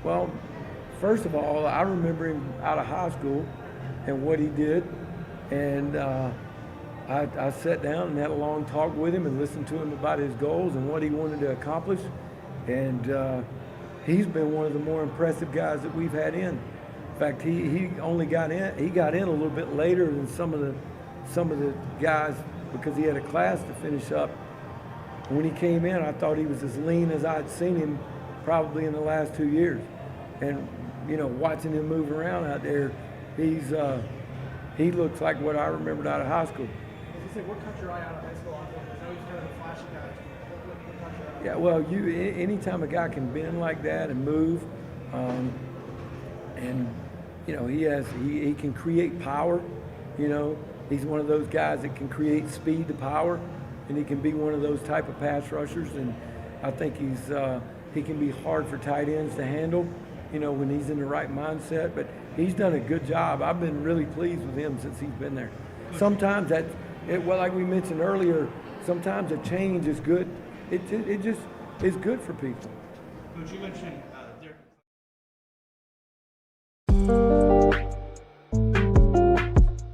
Well, first of all, I remember him out of high school and what he did. And I sat down and had a long talk with him and listened to him about his goals and what he wanted to accomplish. And he's been one of the more impressive guys that we've had in. In fact, he only got in. He got in a little bit later than some of the guys because he had a class to finish up. When he came in, I thought he was as lean as I'd seen him probably in the last 2 years. And watching him move around out there, he looks like what I remembered out of high school. You say, what caught your eye out of high school? I know he's kind of a flashy guy. What caught your eye? Yeah, well, anytime a guy can bend like that and move, and he can create power. He's one of those guys that can create speed to power, and he can be one of those type of pass rushers. And I think he can be hard for tight ends to handle, when he's in the right mindset. But he's done a good job. I've been really pleased with him since he's been there. Sometimes like we mentioned earlier, sometimes a change is good. It just is good for people. Coach, you mentioned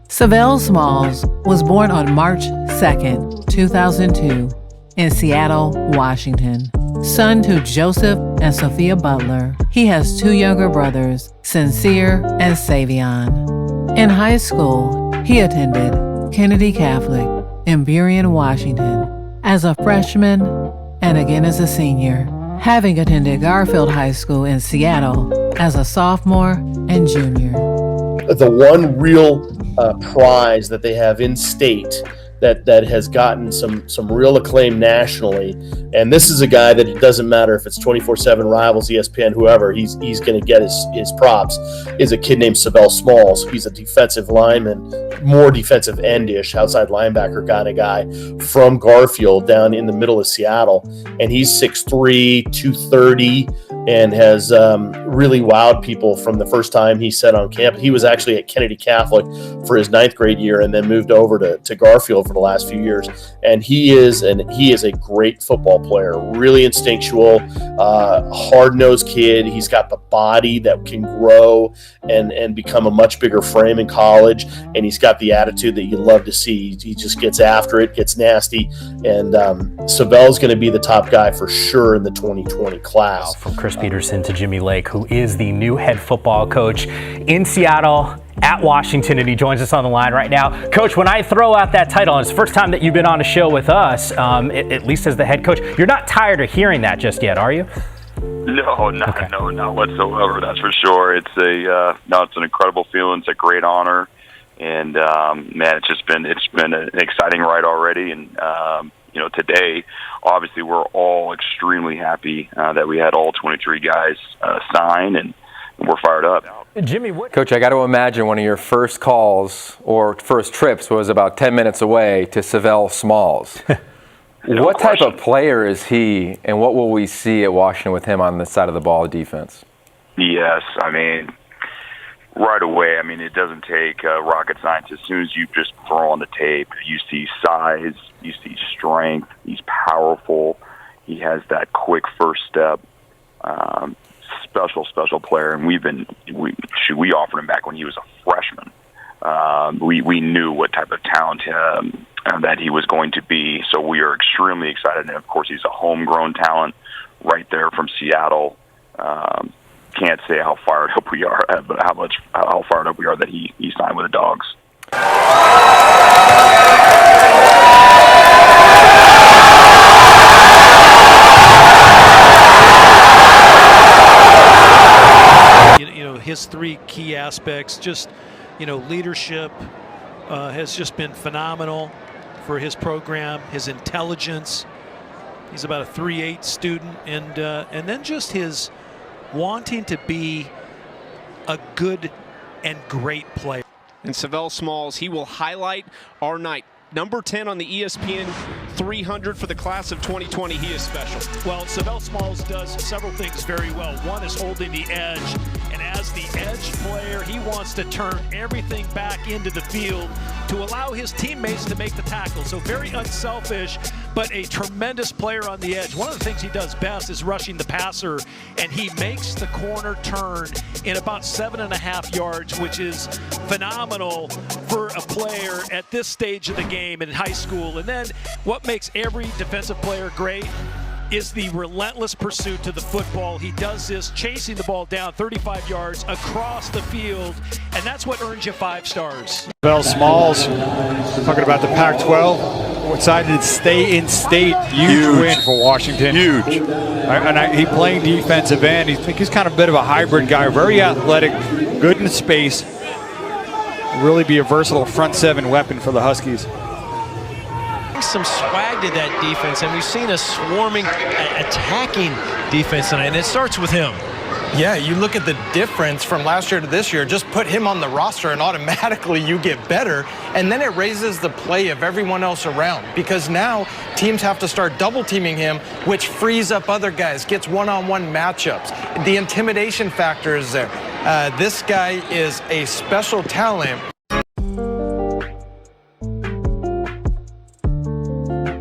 Sav'ell Smalls was born on March 2nd, 2002, in Seattle, Washington. Son to Joseph and Sophia Butler, he has 2 younger brothers, Sincere and Savion. In high school, he attended Kennedy Catholic in Burien, Washington, as a freshman and again as a senior, having attended Garfield High School in Seattle as a sophomore and junior. The one real prize that they have in state that has gotten some real acclaim nationally, and this is a guy that it doesn't matter if it's 24/7 Rivals, ESPN, whoever, he's going to get his props, is a kid named Sav'ell Smalls. He's a defensive lineman, more defensive endish, outside linebacker kind of guy from Garfield down in the middle of Seattle, and he's 6'3", 230, and has really wowed people from the first time he set on campus. He was actually at Kennedy Catholic for his 9th grade year and then moved over to Garfield for the last few years. And he is a great football player, really instinctual, hard-nosed kid. He's got the body that can grow and become a much bigger frame in college, and he's got the attitude that you love to see. He just gets after it, gets nasty, and Sav'ell's going to be the top guy for sure in the 2020 class. From Chris Peterson to Jimmy Lake, who is the new head football coach in Seattle at Washington, and he joins us on the line right now. Coach, when I throw out that title, and it's the first time that you've been on a show with us, at least as the head coach, you're not tired of hearing that just yet, are you? No, not whatsoever. That's for sure. It's an incredible feeling. It's a great honor, and man, it's been an exciting ride already. And today, obviously, we're all extremely happy that we had all 23 guys sign, and we're fired up. Jimmy, Coach, I got to imagine one of your first calls or first trips was about 10 minutes away to Sav'ell Smalls. What type of player is he, and what will we see at Washington with him on this side of the ball, defense? Yes, right away. It doesn't take rocket science. As soon as you just throw on the tape, you see size, you see strength. He's powerful. He has that quick first step. Special player, and we offered him back when he was a freshman. We knew what type of talent that he was going to be, so we are extremely excited. And of course, he's a homegrown talent right there from Seattle. Can't say how fired up we are, but how fired up we are that he signed with the Dogs. His 3 key aspects, just leadership has just been phenomenal for his program. His intelligence, he's about a 3.8 student, and then just his wanting to be a good and great player. And Sav'ell Smalls, he will highlight our night. Number 10 on the ESPN 300 for the class of 2020. He is special. Well, Sav'ell Smalls does several things very well. One is holding the edge, and as the edge player, he wants to turn everything back into the field to allow his teammates to make the tackle. So very unselfish, but a tremendous player on the edge. One of the things he does best is rushing the passer, and he makes the corner turn in about 7.5 yards, which is phenomenal for a player at this stage of the game in high school. And then what makes every defensive player great is the relentless pursuit to the football. He does this chasing the ball down 35 yards across the field, and that's what earns you 5 stars. Sav'ell Smalls, talking about the Pac-12, decided to stay in state. Huge win for Washington. Huge. And he playing defensive end. He's kind of a bit of a hybrid guy, very athletic, good in space. Really be a versatile front 7 weapon for the Huskies. Some swag to that defense, and we've seen a swarming, attacking defense tonight, and it starts with him. Yeah, you look at the difference from last year to this year, just put him on the roster and automatically you get better, and then it raises the play of everyone else around, because now teams have to start double teaming him, which frees up other guys, gets one-on-one matchups. The intimidation factor is there. This guy is a special talent.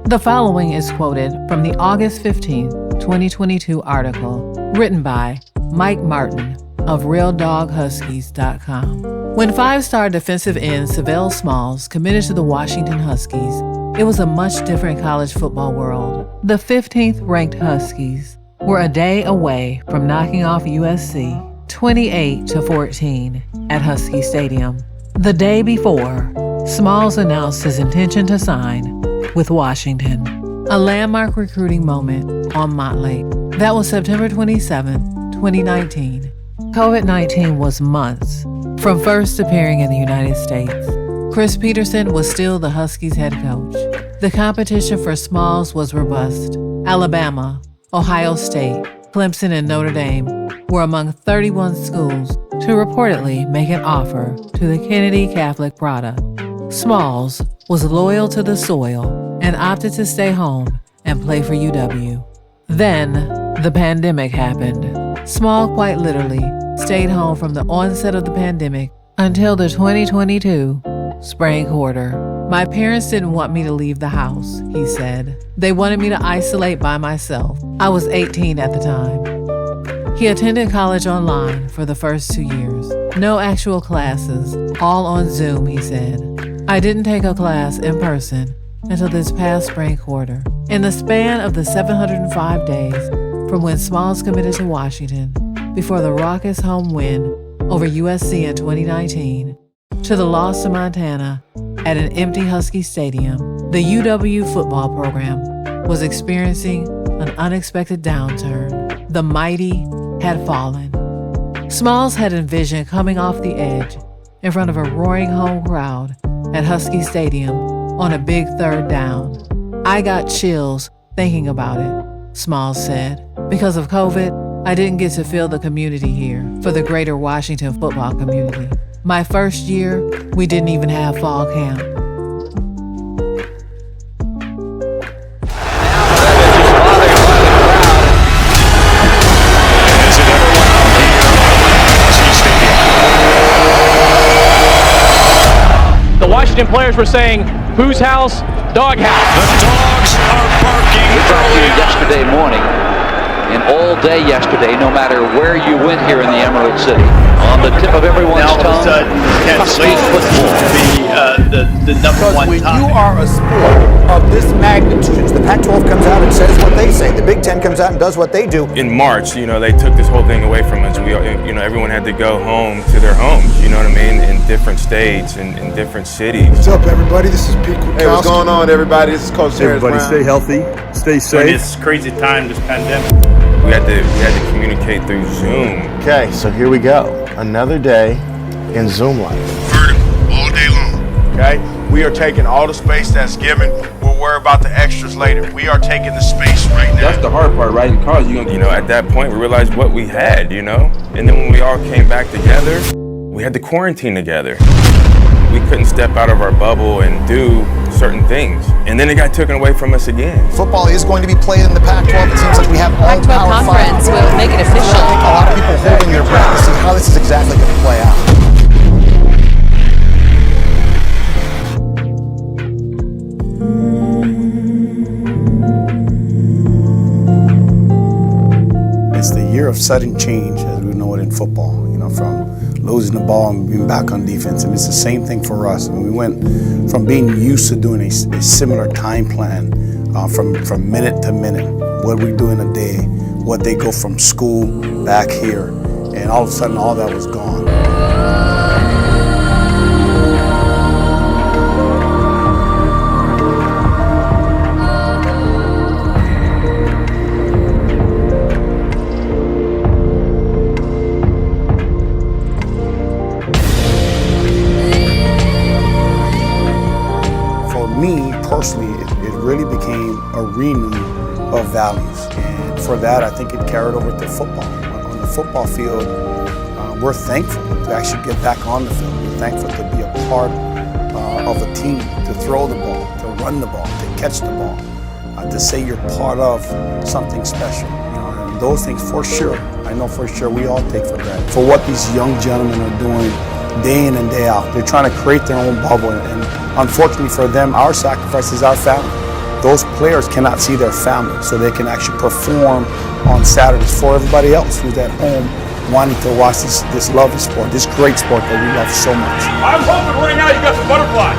The following is quoted from the August 15, 2022 article written by Mike Martin of RealDogHuskies.com. When 5-star defensive end Sav'ell Smalls committed to the Washington Huskies, it was a much different college football world. The 15th ranked Huskies were a day away from knocking off USC 28-14 at Husky Stadium. The day before, Smalls announced his intention to sign with Washington, a landmark recruiting moment on Montlake. That was September 27, 2019. COVID-19 was months from first appearing in the United States. Chris Peterson was still the Huskies' head coach. The competition for Smalls was robust. Alabama, Ohio State, Clemson, and Notre Dame were among 31 schools to reportedly make an offer to the Kennedy Catholic product. Smalls was loyal to the soil and opted to stay home and play for UW. Then, the pandemic happened. Small quite literally stayed home from the onset of the pandemic until the 2022 spring quarter. My parents didn't want me to leave the house, he said. They wanted me to isolate by myself. I was 18 at the time. He attended college online for the first 2 years. No actual classes, all on Zoom, he said. I didn't take a class in person until this past spring quarter. In the span of the 705 days from when Smalls committed to Washington before the raucous home win over USC in 2019 to the loss to Montana at an empty Husky Stadium, the UW football program was experiencing an unexpected downturn. The mighty had fallen. Smalls had envisioned coming off the edge in front of a roaring home crowd at Husky Stadium on a big 3rd down. I got chills thinking about it, Smalls said. Because of COVID, I didn't get to feel the community here for the greater Washington football community. My first year, we didn't even have fall camp. The Washington players were saying, whose house? Dog house. The dogs are barking early yesterday morning and all day yesterday, no matter where you went here in the Emerald City. On the tip of everyone's tongue, Husky football. The number one when topic. You are a sport of this magnitude, the Pac-12 comes out and says what they say. The Big Ten comes out and does what they do. In March, they took this whole thing away from us. Everyone had to go home to their homes. You know what I mean? In different states and in different cities. What's up, everybody? This is Pete Kwiatkowski. Hey, what's going on, everybody? This is Coach Harris. Everybody, stay healthy, stay safe. During this crazy time, this pandemic, we had to communicate through Zoom. Okay, so here we go. Another day in Zoom life. Vertical, all day long. Okay, we are taking all the space that's given. We'll worry about the extras later. We are taking the space right now. That's the hard part, right? In college, at that point, we realized what we had, And then when we all came back together, we had to quarantine together. We couldn't step out of our bubble and do certain things. And then it got taken away from us again. Football is going to be played in the Pac-12. It seems like we have all Pac-12 Power conference 5. will make it official. I think a lot of people holding their breath to see how this is exactly going to play out. year of sudden change, as we know it in football, from losing the ball and being back on defense. I mean, it's the same thing for us. And we went from being used to doing a similar time plan from minute to minute, what we do in a day, what they go from school back here, and all of a sudden all that was gone. Personally, it really became a renew of values, and for that I think it carried over to football. On the football field, we're thankful to actually get back on the field. We're thankful to be a part of a team, to throw the ball, to run the ball, to catch the ball, to say you're part of something special. And those things for sure, I know for sure we all take for granted. For what these young gentlemen are doing day in and day out, they're trying to create their own bubble, and unfortunately for them, our sacrifice is our family. Those players cannot see their family, so they can actually perform on Saturdays for everybody else who's at home wanting to watch this lovely sport, this great sport that we love so much. I'm hoping right now you got some butterflies.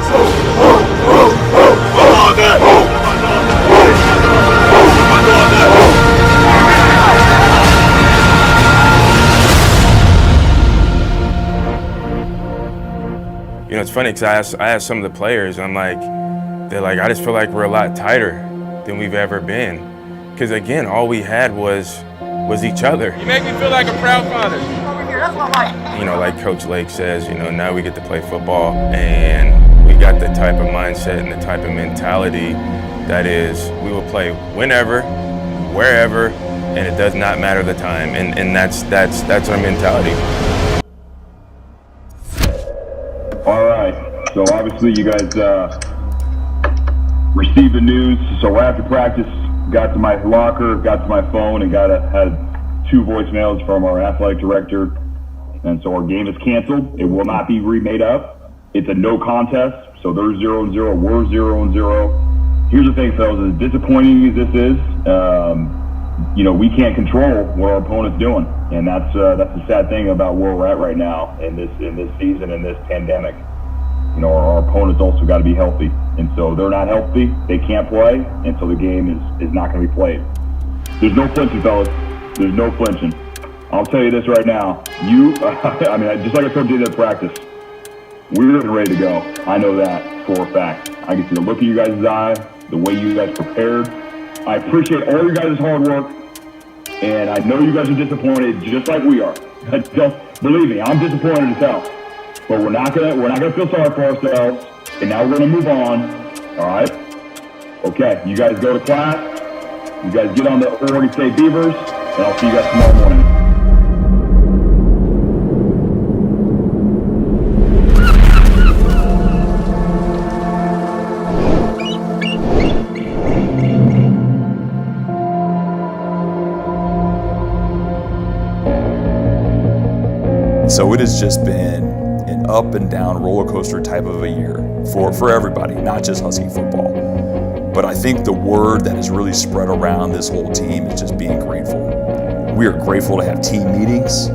It's funny because I asked some of the players, and they're like, I just feel like we're a lot tighter than we've ever been. Because again, all we had was each other. You make me feel like a proud father. Like Coach Lake says, now we get to play football, and we got the type of mindset and the type of mentality that is, we will play whenever, wherever, and it does not matter the time. And that's our mentality. All right, so obviously you guys received the news. So after practice, got to my locker, got to my phone, and had 2 voicemails from our athletic director. And so our game is canceled. It will not be remade up. It's a no contest. So they're 0-0, we're 0-0. Here's the thing, fellas, as disappointing as this is, we can't control what our opponent's doing. And that's the sad thing about where we're at right now in this season, in this pandemic. Our opponents also got to be healthy, and so they're not healthy. They can't play, and so the game is not going to be played. There's no flinching, fellas. There's no flinching. I'll tell you this right now. Just like I told you at practice, we're ready to go. I know that for a fact. I can see the look in you guys' eye, the way you guys prepared. I appreciate all your guys' hard work. And I know you guys are disappointed, just like we are. Believe me, I'm disappointed as hell. But we're not gonna feel sorry for ourselves. And now we're gonna move on. All right? Okay, you guys go to class. You guys get on the Oregon State Beavers, and I'll see you guys tomorrow morning. So it has just been an up and down roller coaster type of a year for everybody, not just Husky football. But I think the word that has really spread around this whole team is just being grateful. We are grateful to have team meetings.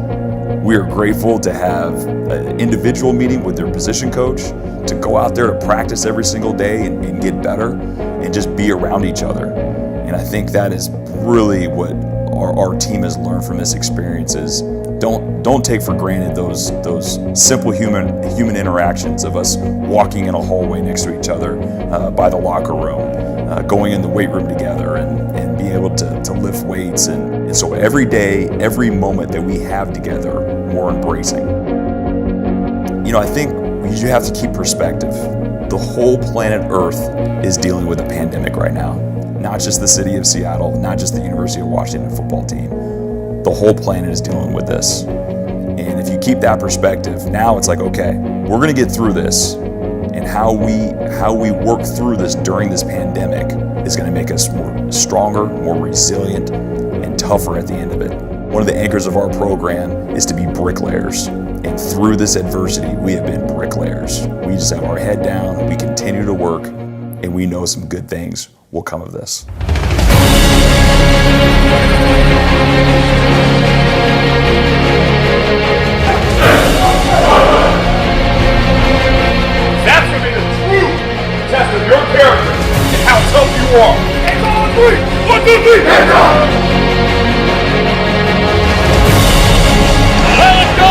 We are grateful to have an individual meeting with their position coach, to go out there to practice every single day and get better and just be around each other. And I think that is really what our team has learned from this experience is don't take for granted those simple human interactions of us walking in a hallway next to each other by the locker room, going in the weight room together and being able to lift weights. And so every day, every moment that we have together, we're embracing. I think you have to keep perspective. The whole planet Earth is dealing with a pandemic right now. Not just the city of Seattle, not just the University of Washington football team. The whole planet is dealing with this. And if you keep that perspective, now it's like, okay, we're gonna get through this. And how we work through this during this pandemic is gonna make us stronger, more resilient, and tougher at the end of it. One of the anchors of our program is to be bricklayers. And through this adversity, we have been bricklayers. We just have our head down, we continue to work, and we know some good things will come of this. character and how tough you are. Hands on 3. 1, 2, 3. Hands on. Let's go.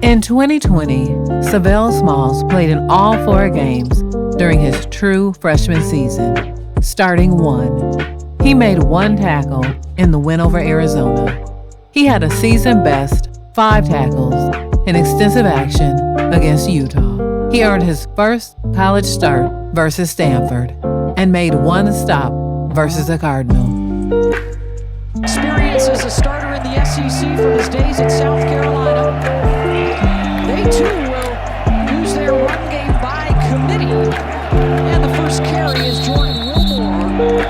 In 2020, Sav'ell Smalls played in all 4 games during his true freshman season, starting 1. He made 1 tackle in the win over Arizona. He had a season-best 5 tackles in extensive action against Utah. He earned his first college start versus Stanford and made 1 stop versus the Cardinal. Experience as a starter in the SEC from his days at South Carolina. They too will use their run game by committee. And the first carry is Jordan Wilmore.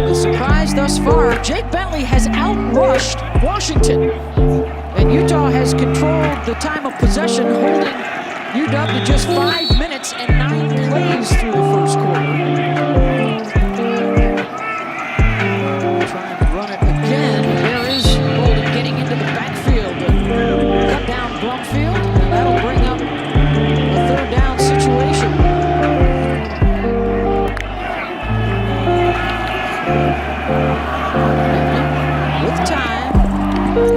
The surprise thus far, Jake Bentley has outrushed Washington. And Utah has controlled the time of possession, holding UW to just 5 minutes and 9 plays through the first quarter. Trying to run it again. There is Boulder getting into the backfield to cut down Brumfield, and that'll bring up a 3rd down situation. With time.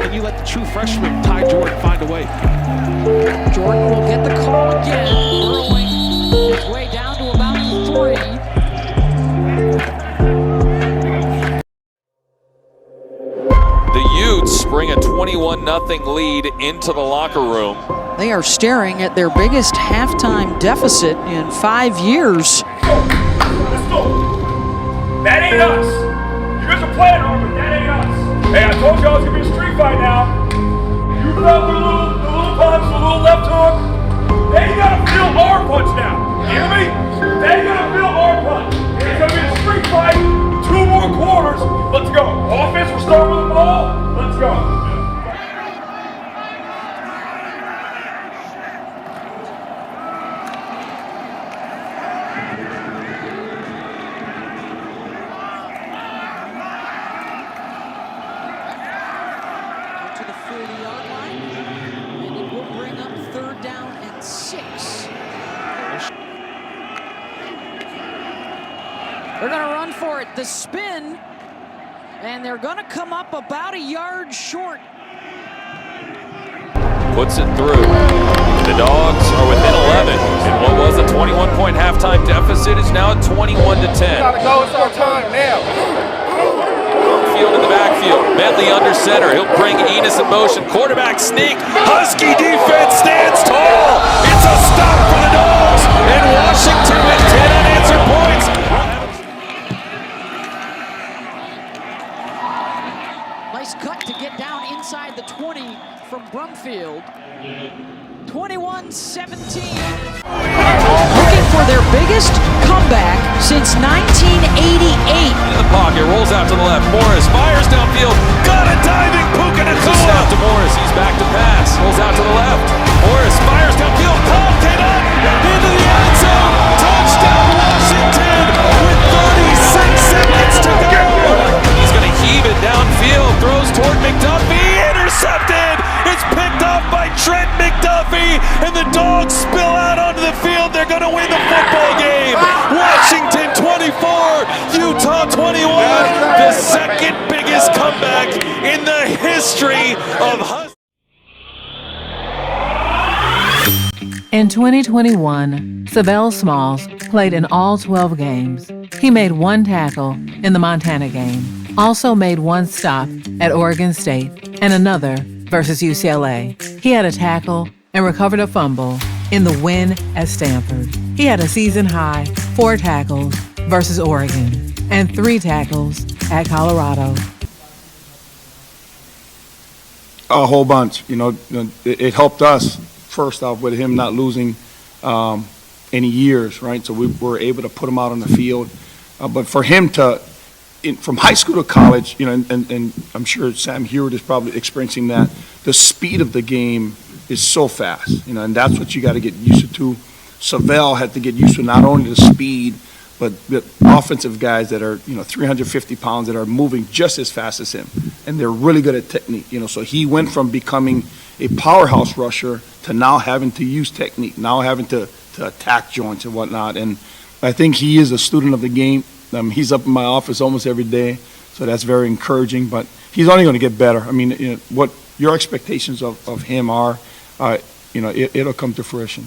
And you let the true freshman Ty Jordan find a way. Jordan will get the call again, burrowing his way down to about 3. The Utes bring a 21-0 lead into the locker room. They are staring at their biggest halftime deficit in 5 years. Let's go. That ain't us. You guys are playing hard, but that ain't us. Hey, I told y'all it's gonna be a street fight now. You felt the little punch, the little left hook. They gotta feel our punch now. You hear me? They gotta feel our punch. It's gonna be a street fight. 2 more quarters. Let's go. Offense, we're starting with the ball. Let's go. To the 40-yard line, and it will bring up 3rd down and 6. They're going to run for it. The spin, and they're going to come up about a yard short. Puts it through. The Dogs are within 11. And what was a 21-point halftime deficit is now 21-10. Gotta go. It's our time now. Field in the backfield. Bentley under center. He'll bring Enos in motion. Quarterback sneak. Husky defense stands tall. It's a stop for the Dogs. And Washington with 10 unanswered points. Nice cut to get down inside the 20 from Brumfield. 21-17. Looking for their biggest comeback since 1988. In the pocket, rolls out to the left. Morris fires downfield. Got a diving Puka Nacua. Out to Morris. He's back to pass. Rolls out to the left. Morris fires downfield. Pumped it up into the end zone. Touchdown Washington with 36 seconds to go. He's going to heave it downfield. Throws toward McDuffie. Intercepted. It's picked up by Trent McDuffie, and the Dogs spill out onto the field. They're going to win the football game. Washington 24, Utah 21. The second biggest comeback in the history of In 2021, Sav'ell Smalls played in all 12 games. He made 1 tackle in the Montana game, also made 1 stop at Oregon State, and another versus UCLA. He had a tackle and recovered a fumble in the win at Stanford. He had a season-high 4 tackles versus Oregon and 3 tackles at Colorado. A whole bunch. It helped us, first off, with him not losing any years, right? So we were able to put him out on the field. But for him to, from high school to college, and I'm sure Sam Hewitt is probably experiencing that, the speed of the game is so fast, and that's what you got to get used to. Sav'ell had to get used to not only the speed, but the offensive guys that are, 350 pounds that are moving just as fast as him. and they're really good at technique. So he went from becoming a powerhouse rusher to now having to use technique, now having to attack joints and whatnot. And I think he is a student of the game. He's up in my office almost every day, so that's very encouraging. But he's only going to get better. I mean, what your expectations of him are, it'll come to fruition.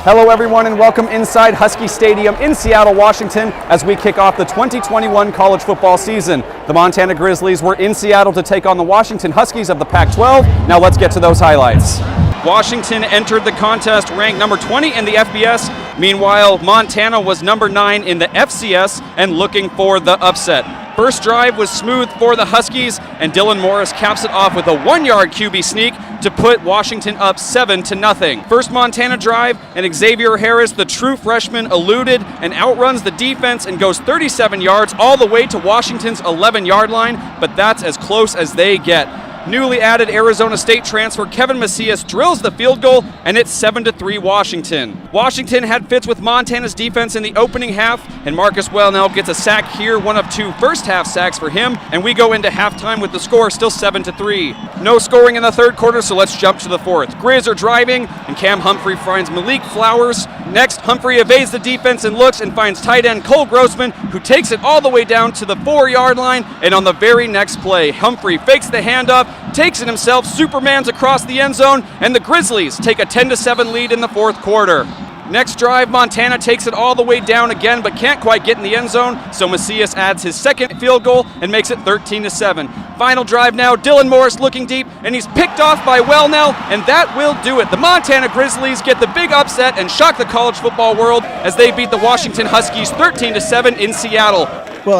Hello everyone and welcome inside Husky Stadium in Seattle, Washington as we kick off the 2021 college football season. The Montana Grizzlies were in Seattle to take on the Washington Huskies of the Pac-12. Now let's get to those highlights. Washington entered the contest ranked number 20 in the FBS. Meanwhile, Montana was number 9 in the FCS and looking for the upset. First drive was smooth for the Huskies, and Dylan Morris caps it off with a 1-yard QB sneak to put Washington up 7-0. First Montana drive, and Xavier Harris, the true freshman, eluded and outruns the defense and goes 37 yards all the way to Washington's 11-yard line, but that's as close as they get. Newly added Arizona State transfer Kevin Macias drills the field goal, and it's 7-3 Washington. Washington had fits with Montana's defense in the opening half, and Marcus Wellnell gets a sack here, one of 2 first-half sacks for him, and we go into halftime with the score still 7-3. No scoring in the third quarter, so let's jump to the fourth. Grizz are driving, and Cam Humphrey finds Malik Flowers. Next, Humphrey evades the defense and looks and finds tight end Cole Grossman, who takes it all the way down to the 4-yard line, and on the very next play, Humphrey fakes the handoff, takes it himself, Supermans across the end zone, and the Grizzlies take a 10-7 lead in the fourth quarter. Next drive, Montana takes it all the way down again, but can't quite get in the end zone, so Macias adds his second field goal and makes it 13-7. Final drive now, Dylan Morris looking deep, and he's picked off by Wellnell, and that will do it. The Montana Grizzlies get the big upset and shock the college football world as they beat the Washington Huskies 13-7 in Seattle. Well,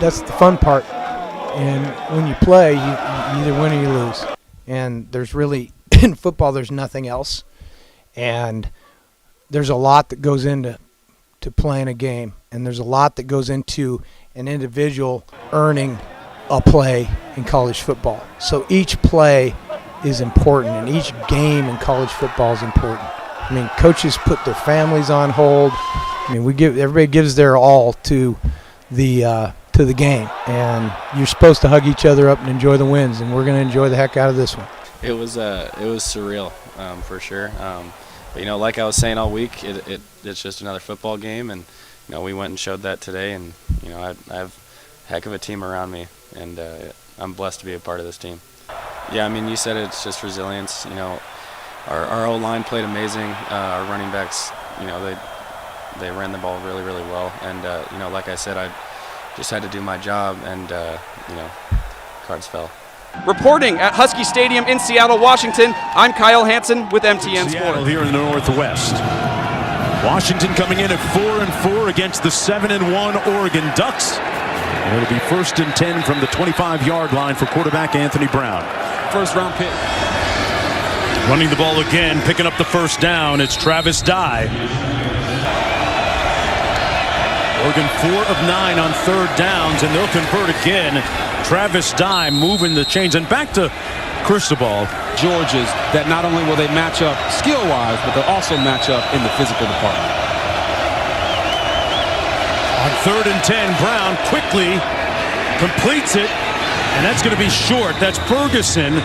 that's the fun part. And when you play, you either win or you lose. And there's really, in football, there's nothing else. And there's a lot that goes into playing a game. And there's a lot that goes into an individual earning a play in college football. So each play is important, and each game in college football is important. I mean, coaches put their families on hold. I mean, everybody gives their all to the game, and you're supposed to hug each other up and enjoy the wins, and we're going to enjoy the heck out of this one. It was surreal, for sure. But like I was saying all week, it's just another football game, and we went and showed that today, and I have a heck of a team around me, and I'm blessed to be a part of this team. Yeah, I mean, you said it's just resilience. Our O-line played amazing. Our running backs, they ran the ball really, really well, and like I said, I just had to do my job, and cards fell. Reporting at Husky Stadium in Seattle, Washington, I'm Kyle Hanson with MTN Sports. Here in the Northwest. Washington coming in at 4-4 against the 7-1 Oregon Ducks. And it'll be 1st and 10 from the 25-yard line for quarterback Anthony Brown. First-round pick. Running the ball again, picking up the first down, it's Travis Dye. Oregon 4 of 9 on third downs, and they'll convert again. Travis Dye moving the chains, and back to Cristobal. Georgia's that not only will they match up skill-wise, but they'll also match up in the physical department. On 3rd and 10, Brown quickly completes it, and that's going to be short. That's Ferguson,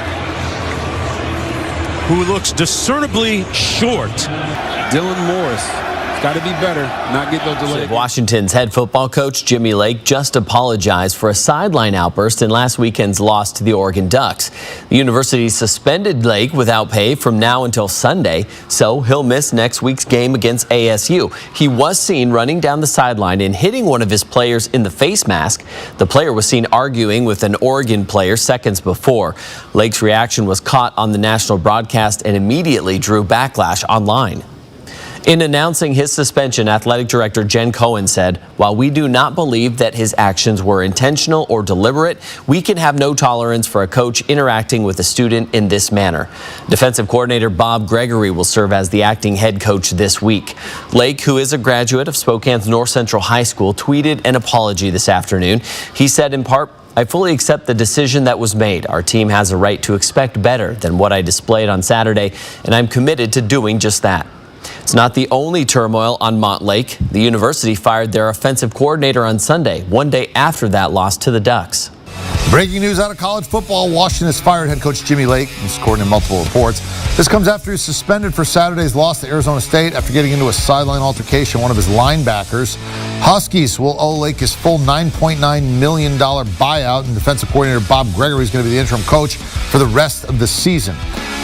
who looks discernibly short. Dylan Morris. Got to be better, not get those delays. Washington's head football coach Jimmy Lake just apologized for a sideline outburst in last weekend's loss to the Oregon Ducks. The university suspended Lake without pay from now until Sunday, so he'll miss next week's game against ASU. He was seen running down the sideline and hitting one of his players in the face mask. The player was seen arguing with an Oregon player seconds before. Lake's reaction was caught on the national broadcast and immediately drew backlash online. In announcing his suspension, athletic director Jen Cohen said, "While we do not believe that his actions were intentional or deliberate, we can have no tolerance for a coach interacting with a student in this manner." Defensive coordinator Bob Gregory will serve as the acting head coach this week. Lake, who is a graduate of Spokane's North Central High School, tweeted an apology this afternoon. He said in part, "I fully accept the decision that was made. Our team has a right to expect better than what I displayed on Saturday, and I'm committed to doing just that." It's not the only turmoil on Montlake. The university fired their offensive coordinator on Sunday, one day after that loss to the Ducks. Breaking news out of college football. Washington has fired head coach Jimmy Lake. This is according to multiple reports. This comes after he was suspended for Saturday's loss to Arizona State after getting into a sideline altercation with one of his linebackers. Huskies will owe Lake his full $9.9 million buyout, and defensive coordinator Bob Gregory is going to be the interim coach for the rest of the season.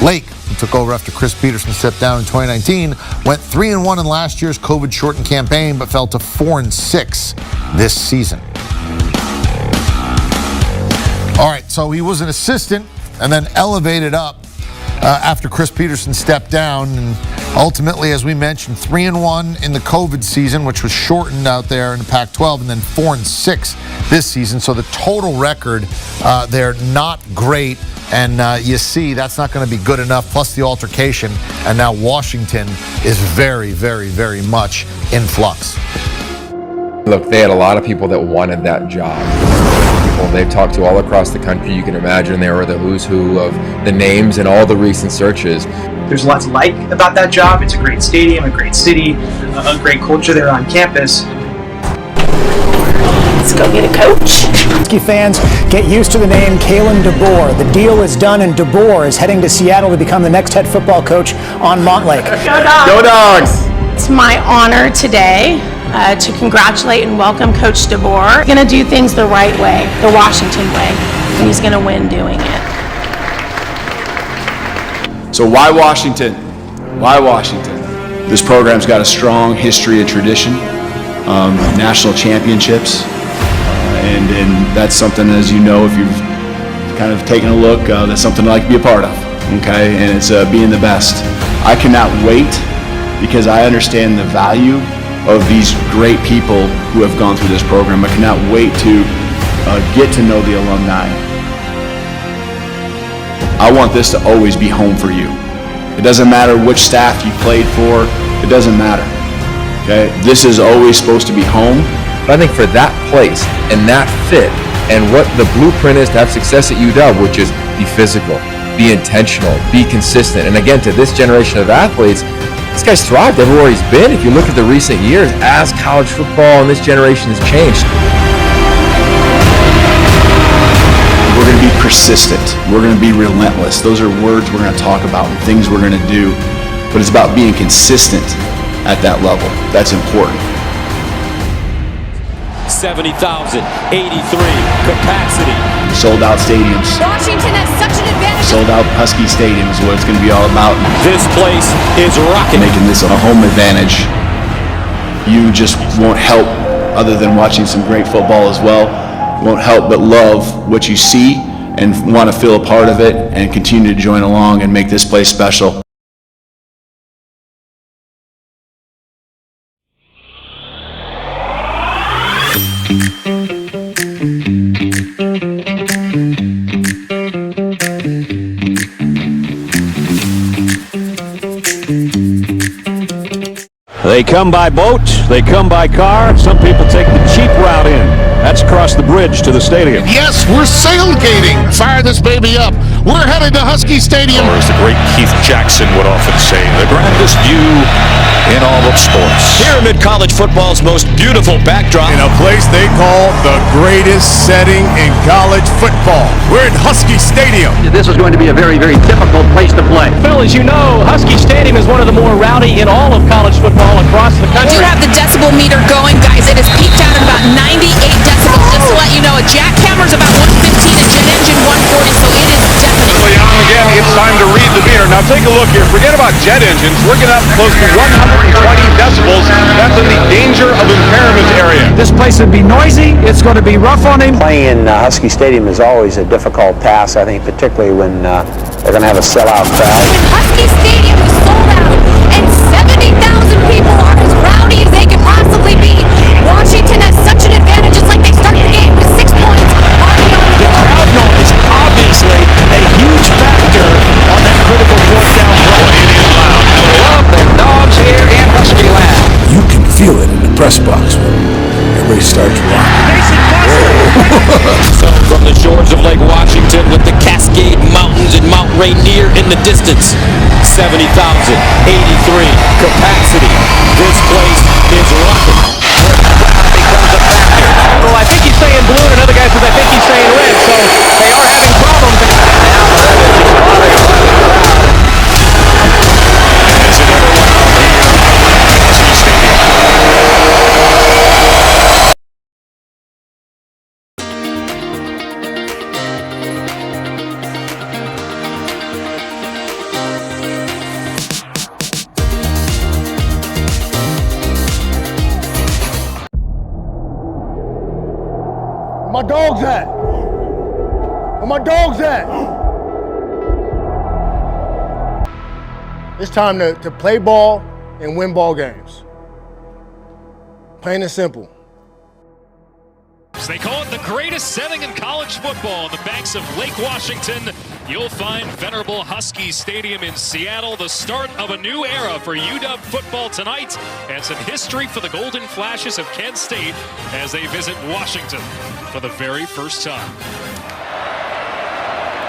Lake, who took over after Chris Peterson stepped down in 2019, went 3-1 in last year's COVID-shortened campaign, but fell to 4-6 this season. All right, so he was an assistant and then elevated up after Chris Peterson stepped down. And ultimately, as we mentioned, 3-1 in the COVID season, which was shortened out there in the Pac-12, and then 4-6 this season. So the total record, they're not great. And you see, that's not going to be good enough, plus the altercation. And now Washington is very, very, very much in flux. Look, they had a lot of people that wanted that job. People they've talked to all across the country. You can imagine they were the who's who of the names in all the recent searches. There's a lot to like about that job. It's a great stadium, a great city, a great culture there on campus. Let's go get a coach. Husky fans, get used to the name Kalen DeBoer. The deal is done, and DeBoer is heading to Seattle to become the next head football coach on Montlake. Go Dogs! Go Dogs! It's my honor today to congratulate and welcome Coach DeBoer. He's going to do things the right way, the Washington way, and he's going to win doing it. So why Washington? Why Washington? This program's got a strong history and tradition, national championships, and that's something, as you know, if you've kind of taken a look, that's something I like to be a part of, okay? And it's being the best. I cannot wait, because I understand the value of these great people who have gone through this program. I cannot wait to get to know the alumni. I want this to always be home for you. It doesn't matter which staff you played for, it doesn't matter. Okay? This is always supposed to be home. But I think for that place and that fit and what the blueprint is to have success at UW, which is be physical, be intentional, be consistent. And again, to this generation of athletes, this guy's thrived everywhere he's been. If you look at the recent years, as college football and this generation has changed. We're going to be persistent. We're going to be relentless. Those are words we're going to talk about and things we're going to do. But it's about being consistent at that level. That's important. 70,000, 83 capacity. Sold out stadiums. Washington has such an advantage. Sold out Husky Stadium is what it's going to be all about. This place is rocking. Making this a home advantage. You just won't help, other than watching some great football as well, won't help but love what you see and want to feel a part of it and continue to join along and make this place special. They come by boat, they come by car. Some people take the cheap route in. That's across the bridge to the stadium. Yes, we're sailgating. Fire this baby up. We're headed to Husky Stadium. Or as the great Keith Jackson would often say, the grandest view in all of sports. Here amid college football's most beautiful backdrop. In a place they call the greatest setting in college football. We're in Husky Stadium. This is going to be a very, very difficult place to play. Phil, as you know, Husky Stadium is one of the more rowdy in all of college football across the country. We do have the decibel meter going, guys. It has peaked out at about 98 decibels. Just to let you know, a jackhammer's about 115, a jet engine 140, so it is definitely On again, it's time to read the meter. Now take a look here. Forget about jet engines. We're getting up close to 120 decibels. That's in the danger of impairment area. This place would be noisy. It's going to be rough on him. Playing in Husky Stadium is always a difficult task, I think, particularly when they're going to have a sellout crowd. Husky Stadium is sold out, and 70,000 people are as rowdy as they can possibly be. Washington has such an advantage. It's like they start the game with 6 points. The crowd noise, obviously, a huge factor on that critical fourth down play. Love the Dogs here in Husky Land. You can feel it in the press box when everybody starts rocking. So from the shores of Lake Washington with the Cascade Mountains and Mount Rainier in the distance, 70,000, 83 capacity. This place is rocking. Well, I think he's saying blue, and another guy says I think he's saying red. So my dogs at? Where my dogs at? It's time to play ball and win ball games. Plain and simple. They call it the greatest setting in college football on the banks of Lake Washington. You'll find venerable Husky Stadium in Seattle, the start of a new era for UW football tonight, and some history for the Golden Flashes of Kent State as they visit Washington for the very first time.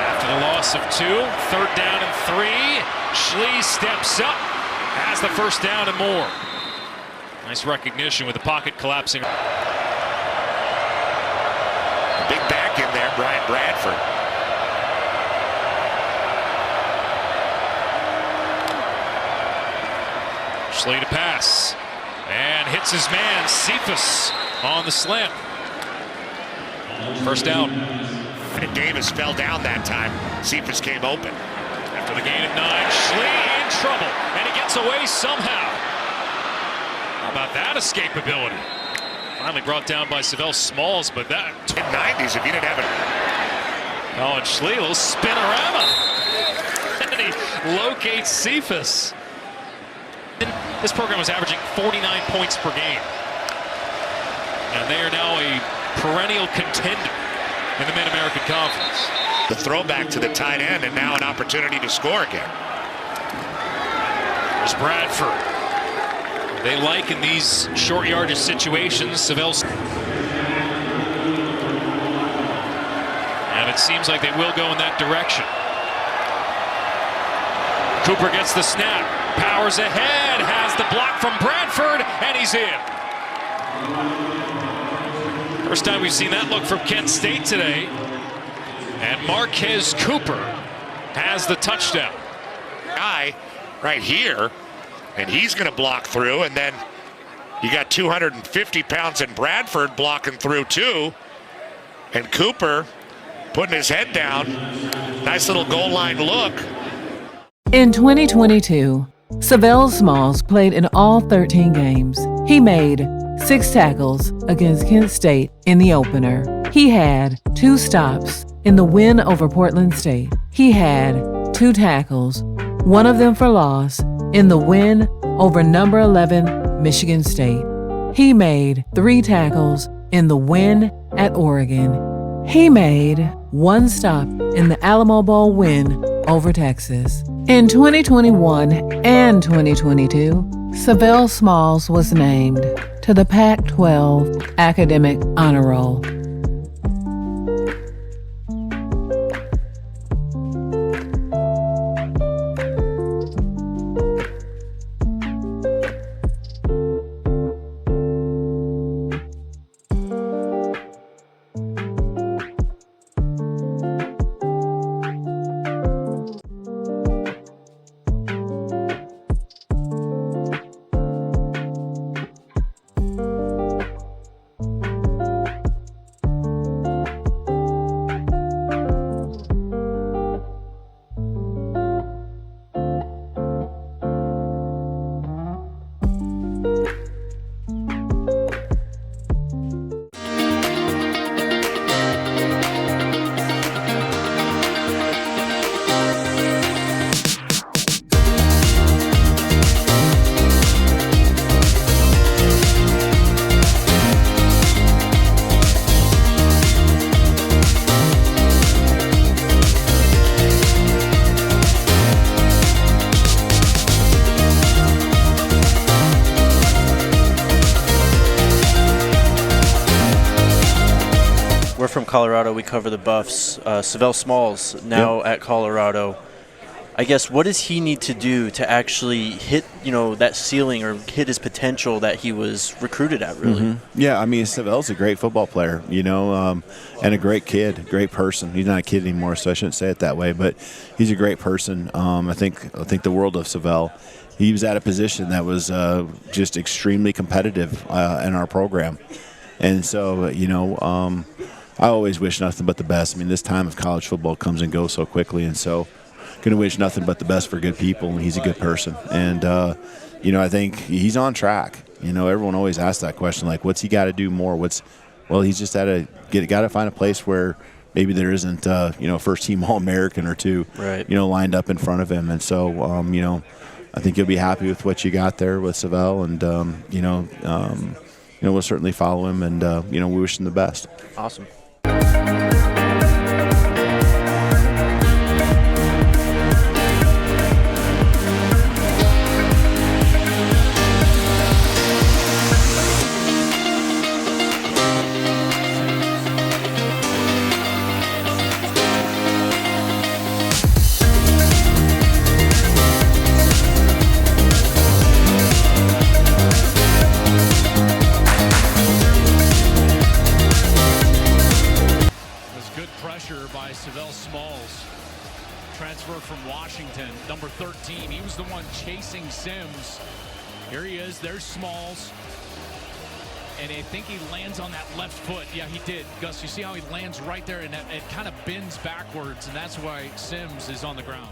After the loss of 2, 3rd down and 3, Schlee steps up, has the first down and more. Nice recognition with the pocket collapsing. Big back in there, Brian Bradford. Schlee to pass, and hits his man, Cephas, on the slant. First down. And Davis fell down that time. Cephas came open. After the gain of 9, Schlee in trouble, and he gets away somehow. How about that escapability? Finally brought down by Sav'ell Smalls, but that... Mid-90s if you didn't have it. Oh, and Schlee, a little spinorama. And he locates Cephas. This program was averaging 49 points per game. And they are now a perennial contender in the Mid-American Conference. The throwback to the tight end, and now an opportunity to score again. There's Bradford. They like in these short yardage situations, Sav'ell. And it seems like they will go in that direction. Cooper gets the snap, powers ahead, has the block from Bradford, and he's in. First time we've seen that look from Kent State today. And Marquez Cooper has the touchdown. Guy right here. And he's going to block through, and then you got 250 pounds in Bradford blocking through too. And Cooper putting his head down. Nice little goal line look. In 2022, Sav'ell Smalls played in all 13 games. He made 6 tackles against Kent State in the opener. He had 2 stops in the win over Portland State. He had 2 tackles, one of them for loss, in the win over number 11 Michigan State. He made 3 tackles in the win at Oregon. He made 1 stop in the Alamo Bowl win over Texas. In 2021 and 2022, Sav'ell Smalls was named to the Pac-12 Academic Honor Roll. We're from Colorado. We cover the Buffs. Sav'ell Smalls now at Colorado. I guess, what does he need to do to actually hit, that ceiling or hit his potential that he was recruited at, really? Mm-hmm. Yeah, I mean, Savell's a great football player, and a great kid, great person. He's not a kid anymore, so I shouldn't say it that way, but he's a great person. I think the world of Sav'ell. He was at a position that was just extremely competitive in our program. And so, I always wish nothing but the best. I mean, this time of college football comes and goes so quickly, and so going to wish nothing but the best for good people, and he's a good person. And, I think he's on track. Everyone always asks that question, like, what's he got to do more? What's Well, he's just got to find a place where maybe there isn't, first team All-American or two, right, lined up in front of him. And so, I think you'll be happy with what you got there with Sav'ell, and we'll certainly follow him, and we wish him the best. Awesome. By Sav'ell Smalls, transfer from Washington, number 13. He was the one chasing Sims. Here he is. There's Smalls. And I think he lands on that left foot. Yeah, he did. Gus, you see how he lands right there, and it kind of bends backwards, and that's why Sims is on the ground.